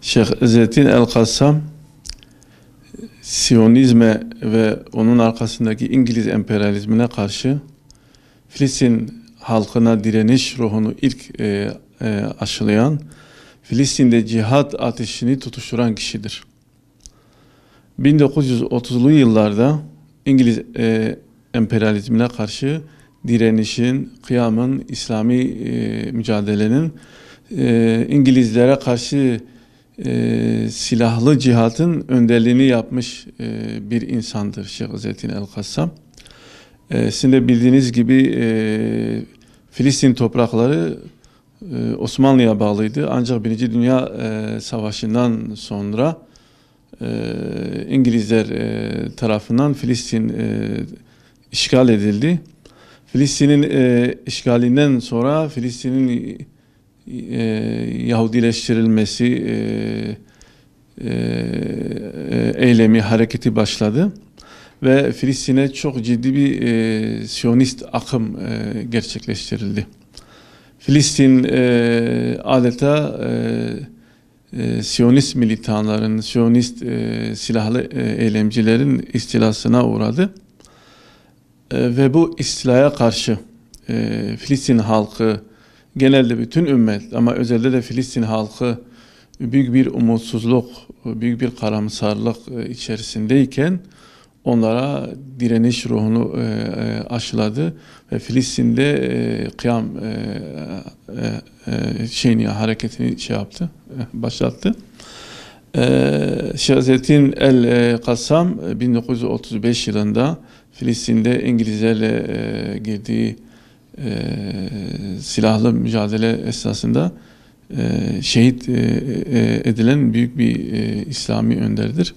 Şeyh İzzettin El-Kassam, Siyonizme ve onun arkasındaki İngiliz emperyalizmine karşı Filistin halkına direniş ruhunu ilk aşılayan, Filistin'de cihat ateşini tutuşturan kişidir. 1930'lu yıllarda İngiliz emperyalizmine karşı direnişin, kıyamın, İslami mücadelenin, İngilizlere karşı silahlı cihatın önderliğini yapmış bir insandır Şeyh İzzettin El-Kassam. Sizin de bildiğiniz gibi Filistin toprakları Osmanlı'ya bağlıydı. Ancak Birinci Dünya Savaşı'ndan sonra İngilizler tarafından Filistin işgal edildi. Filistin'in işgalinden sonra Filistin'in Yahudileştirilmesi eylemi, hareketi başladı. Ve Filistin'e çok ciddi bir Siyonist akım gerçekleştirildi. Filistin adeta Siyonist militanların, Siyonist silahlı eylemcilerin istilasına uğradı. Ve bu istilaya karşı Filistin halkı, genelde bütün ümmet ama özellikle de Filistin halkı büyük bir umutsuzluk, büyük bir karamsarlık içerisindeyken onlara direniş ruhunu aşıladı ve Filistin'de kıyam hareketini başlattı. Şeyh İzzettin El-Kassam 1935 yılında Filistin'de İngilizlerle girdiği silahlı mücadele esnasında şehit edilen büyük bir İslami önderdir.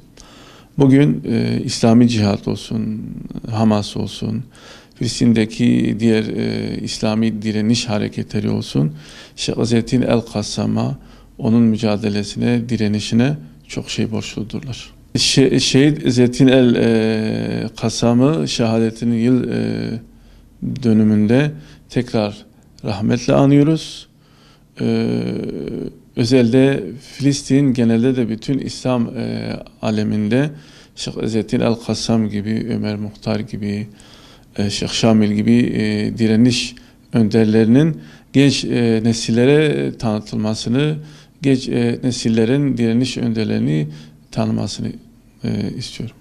Bugün İslami cihat olsun, Hamas olsun, Filistin'deki diğer İslami direniş hareketleri olsun, Şeyh İzzettin El-Kassam'a, onun mücadelesine, direnişine çok şey borçludurlar. Şehit İzzettin El-Kassam'ı şehadetinin yıl dönümünde tekrar rahmetle anıyoruz. Özellikle Filistin, genelde de bütün İslam aleminde Şeyh İzzettin El-Kassam gibi, Ömer Muhtar gibi, Şeyh Şamil gibi direniş önderlerinin genç nesillere tanıtılmasını, genç nesillerin direniş önderlerini tanımasını istiyorum.